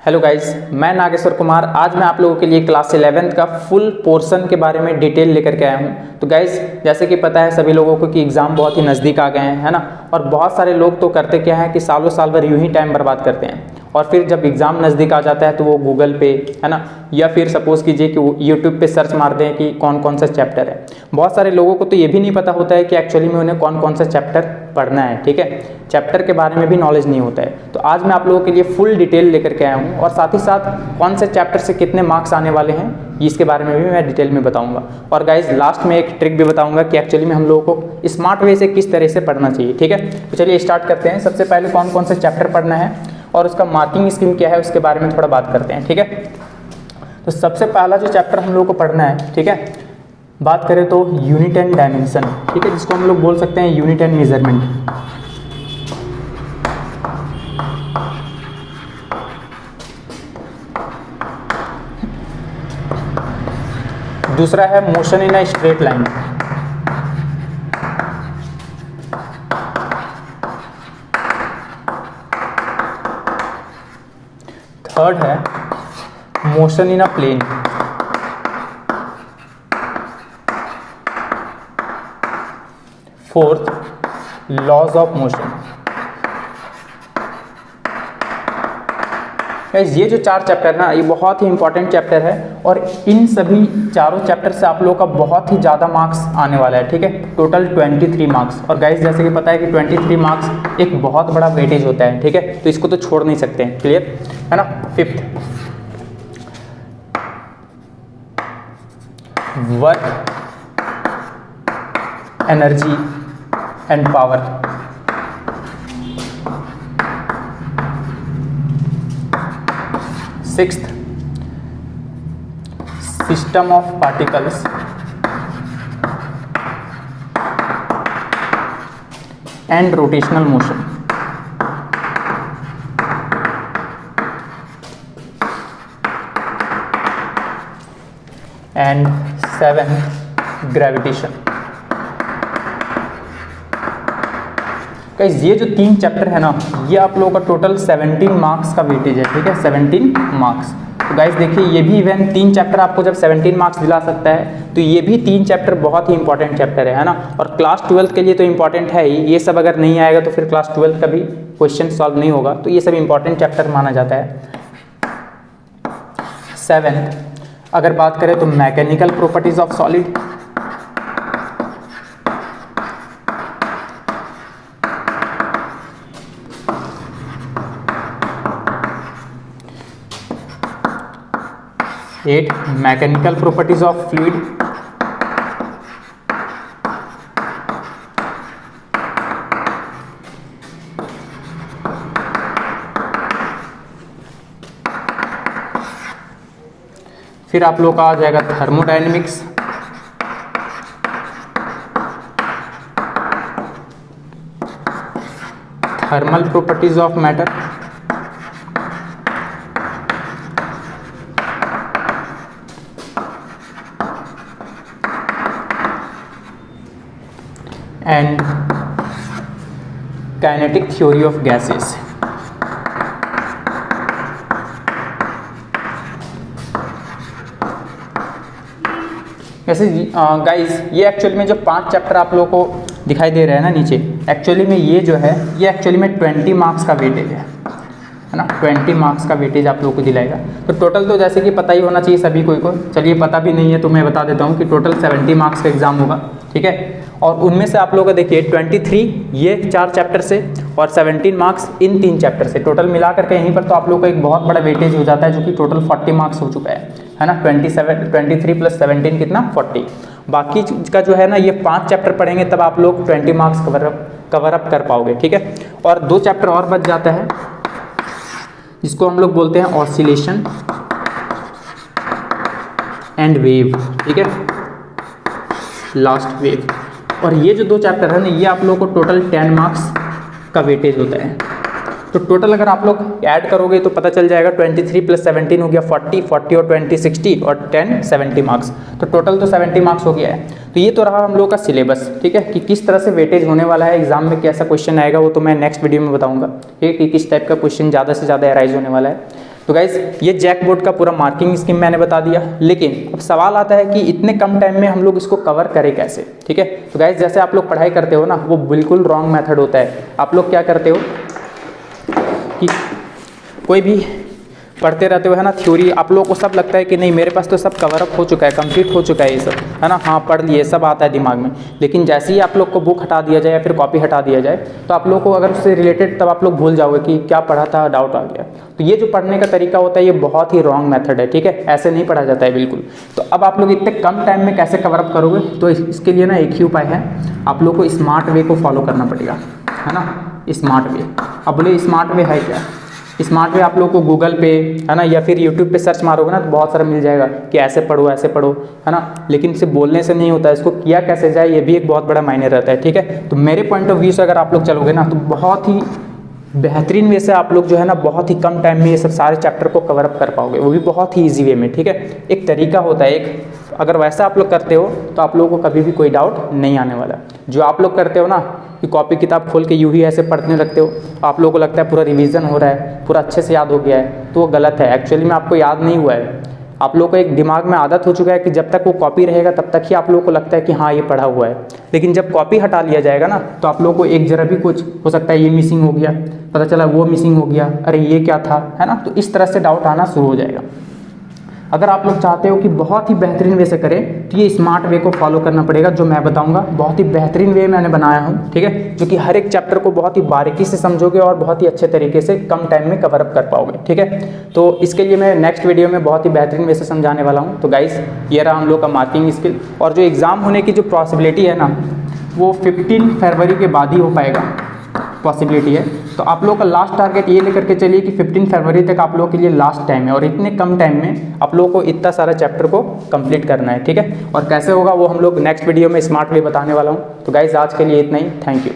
Hello guys, मैं नागेश्वर कुमार। आज मैं आप लोगों के लिए क्लास 11th का फुल पोर्शन के बारे में डिटेल लेकर के आया हूं। तो गाइस, जैसे कि पता है सभी लोगों को कि एग्ज़ाम बहुत ही नज़दीक आ गए हैं, है ना। और बहुत सारे लोग तो करते क्या है कि सालों साल भर यूं ही टाइम बर्बाद करते हैं, और फिर जब एग्ज़ाम नज़दीक आ जाता है तो वो गूगल पे, है ना, या फिर सपोज़ कीजिए कि वो यूट्यूब पे सर्च मारते हैं कि कौन कौन सा चैप्टर है। बहुत सारे लोगों को तो ये भी नहीं पता होता है कि एक्चुअली में उन्हें कौन कौन सा चैप्टर पढ़ना है, ठीक है। चैप्टर के बारे में भी नॉलेज नहीं होता है। तो आज मैं आप लोगों के लिए फुल डिटेल लेकर के आया हूँ, और साथ ही साथ कौन से चैप्टर से कितने मार्क्स आने वाले हैं इसके बारे में भी मैं डिटेल में बताऊंगा। और गाइज, लास्ट में एक ट्रिक भी बताऊंगा कि एक्चुअली में हम लोगों को स्मार्ट वे से किस तरह से पढ़ना चाहिए, ठीक है। तो चलिए स्टार्ट करते हैं। सबसे पहले कौन कौन से चैप्टर पढ़ना है और उसका मार्किंग स्कीम क्या है उसके बारे में थोड़ा बात करते हैं, ठीक है। तो सबसे पहला जो चैप्टर हम लोग को पढ़ना है, ठीक है, बात करें तो यूनिट एंड डायमेंशन, ठीक है, जिसको हम लोग बोल सकते हैं यूनिट एंड मेजरमेंट। दूसरा है motion in a straight line. Third है motion in a plane. Fourth, laws of motion. Guys, ये जो चार चैप्टर ना, ये बहुत ही इंपॉर्टेंट चैप्टर है, और इन सभी चारों चैप्टर से आप लोगों का बहुत ही ज़्यादा मार्क्स आने वाला है, ठीक है। Total 23 marks. और गाइस, जैसे कि पता है कि 23 मार्क्स एक बहुत बड़ा वेटेज होता है, ठीक है, तो इसको तो छोड़ नहीं सकते हैं, क्लियर है ना। Fifth, work, energy and power. Sixth, system of particles and rotational motion. And seventh, gravitation. Guys, ये जो तीन चैप्टर है ना, ये आप लोगों का टोटल 17 मार्क्स का वेटेज है, ठीक है, 17 मार्क्स। तो गाइस देखिए, ये भी इवन तीन चैप्टर आपको जब 17 मार्क्स दिला सकता है, तो ये भी तीन चैप्टर बहुत ही इंपॉर्टेंट चैप्टर है ना। और क्लास 12th के लिए तो इंपॉर्टेंट है ही। ये सब अगर नहीं आएगा तो फिर क्लास 12th का भी क्वेश्चन सॉल्व नहीं होगा। तो ये सब इंपॉर्टेंट चैप्टर माना जाता है। सेवेंथ, अगर बात करें तो mechanical properties of solid. Eight, mechanical properties of fluid. फिर आप लोग का आ जाएगा thermodynamics. Thermal properties of matter. And kinetic theory of gases. वैसे गाइस, ये एक्चुअली में जो 5 चैप्टर आप लोगों को दिखाई दे रहे हैं ना नीचे, एक्चुअली में ये जो है, ये एक्चुअली में 20 मार्क्स का वेटेज है ना। 20 मार्क्स का वेटेज आप लोगों को दिलाएगा। तो टोटल तो जैसे कि पता ही होना चाहिए सभी को। चलिए, पता भी नहीं है तो मैं बता देता हूँ कि टोटल 70 मार्क्स का एग्जाम होगा, ठीक है। और उनमें से आप लोगों का देखिए 23 ये 4 चैप्टर से, और 17 मार्क्स इन 3 चैप्टर से। टोटल मिला करके यहीं पर तो आप लोगों का एक बहुत बड़ा वेटेज हो जाता है, जो कि टोटल 40 मार्क्स हो चुका है ना। 23 + 17 कितना, 40। बाकी का जो है ना, ये 5 चैप्टर पढ़ेंगे तब आप लोग 20 मार्क्स कवर अप कर पाओगे, ठीक है। और 2 चैप्टर और बच जाता है, जिसको हम लोग बोलते हैं ऑसिलेशन एंड वेव, ठीक है, लास्ट वेव। और ये जो 2 चैप्टर है ना, ये आप लोगों को टोटल 10 मार्क्स का वेटेज होता है, तो टोटल अगर आप लोग ऐड करोगे तो पता चल जाएगा 23 + 17 हो गया 40, 40 और 20 60 और 10 70 मार्क्स। तो टोटल तो 70 मार्क्स हो गया है। तो ये तो रहा हम लोग का सिलेबस, ठीक है, कि किस तरह से वेटेज होने वाला है, एग्जाम में कैसा क्वेश्चन आएगा वो तो मैं नेक्स्ट वीडियो में बताऊंगा, ठीक है, कि किस टाइप का क्वेश्चन ज़्यादा से ज़्यादा अराइज होने वाला है। तो गाइज ये जैकबोर्ड का पूरा मार्किंग स्कीम मैंने बता दिया, लेकिन अब सवाल आता है कि इतने कम टाइम में हम लोग इसको कवर करें कैसे, ठीक है। तो गाइज जैसे आप लोग पढ़ाई करते हो ना, वो बिल्कुल रॉन्ग मेथड होता है। आप लोग क्या करते हो कि कोई भी पढ़ते रहते हो, है ना, थ्योरी, आप लोगों को सब लगता है कि नहीं मेरे पास तो सब कवर अप हो चुका है, कंप्लीट हो चुका है ये सब, है ना, हाँ पढ़ लिए, सब आता है दिमाग में। लेकिन जैसे ही आप लोग को बुक हटा दिया जाए या फिर कॉपी हटा दिया जाए तो आप लोग को अगर उससे रिलेटेड तब आप लोग भूल जाओगे कि क्या पढ़ा था, डाउट आ गया। तो ये जो पढ़ने का तरीका होता है ये बहुत ही रॉन्ग मेथड है, ठीक है, ऐसे नहीं पढ़ा जाता है बिल्कुल। तो अब आप लोग इतने कम टाइम में कैसे कवर अप करोगे, तो इसके लिए ना एक ही उपाय है, आप लोग को स्मार्ट वे को फॉलो करना पड़ेगा, है ना, स्मार्ट वे। अब बोले स्मार्ट वे है क्या? स्मार्ट वे आप लोग को गूगल पे, है ना, या फिर यूट्यूब पे सर्च मारोगे ना तो बहुत सारा मिल जाएगा कि ऐसे पढ़ो, है ना। लेकिन सिर्फ बोलने से नहीं होता है, इसको किया कैसे जाए ये भी एक बहुत बड़ा मायने रहता है, ठीक है। तो मेरे पॉइंट ऑफ व्यू से अगर आप लोग चलोगे ना तो बहुत ही बेहतरीन वे से आप लोग जो है ना बहुत ही कम टाइम में ये सब सारे चैप्टर को कवर अप कर पाओगे, वो भी बहुत ही ईजी वे में, ठीक है। एक तरीका होता है एक, अगर वैसा आप लोग करते हो तो आप लोगों को कभी भी कोई डाउट नहीं आने वाला। जो आप लोग करते हो ना कि कॉपी किताब खोल के यूं ही ऐसे पढ़ने लगते हो, आप लोगों को लगता है पूरा रिवीजन हो रहा है, पूरा अच्छे से याद हो गया है, तो वो गलत है। एक्चुअली में आपको याद नहीं हुआ है, आप लोग को एक दिमाग में आदत हो चुका है कि जब तक वो कॉपी रहेगा तब तक ही आप लोगों को लगता है कि हाँ ये पढ़ा हुआ है। लेकिन जब कॉपी हटा लिया जाएगा ना तो आप लोगों को एक जरा भी कुछ हो सकता है ये मिसिंग हो गया, पता चला वो मिसिंग हो गया, अरे ये क्या था, है ना। तो इस तरह से डाउट आना शुरू हो जाएगा। अगर आप लोग चाहते हो कि बहुत ही बेहतरीन वे से करें तो ये स्मार्ट वे को फॉलो करना पड़ेगा, जो मैं बताऊंगा। बहुत ही बेहतरीन वे मैंने बनाया हूँ, ठीक है, जो कि हर एक चैप्टर को बहुत ही बारीकी से समझोगे और बहुत ही अच्छे तरीके से कम टाइम में कवर अप कर पाओगे, ठीक है। तो इसके लिए मैं नेक्स्ट वीडियो में बहुत ही बेहतरीन वे से समझाने वाला हूँ। तो गाइस ये रहा हम लोग का मार्किंग स्किल, और जो एग्ज़ाम होने की जो पॉसिबिलिटी है ना वो 15 फरवरी के बाद ही हो पाएगा, पॉसिबिलिटी है। तो आप लोगों का लास्ट टारगेट ये लेकर के चलिए कि 15 फरवरी तक आप लोगों के लिए लास्ट टाइम है, और इतने कम टाइम में आप लोगों को इतना सारा चैप्टर को कंप्लीट करना है, ठीक है। और कैसे होगा वो हम लोग नेक्स्ट वीडियो में स्मार्ट वे बताने वाला हूँ। तो गाइज आज के लिए इतना ही, थैंक यू।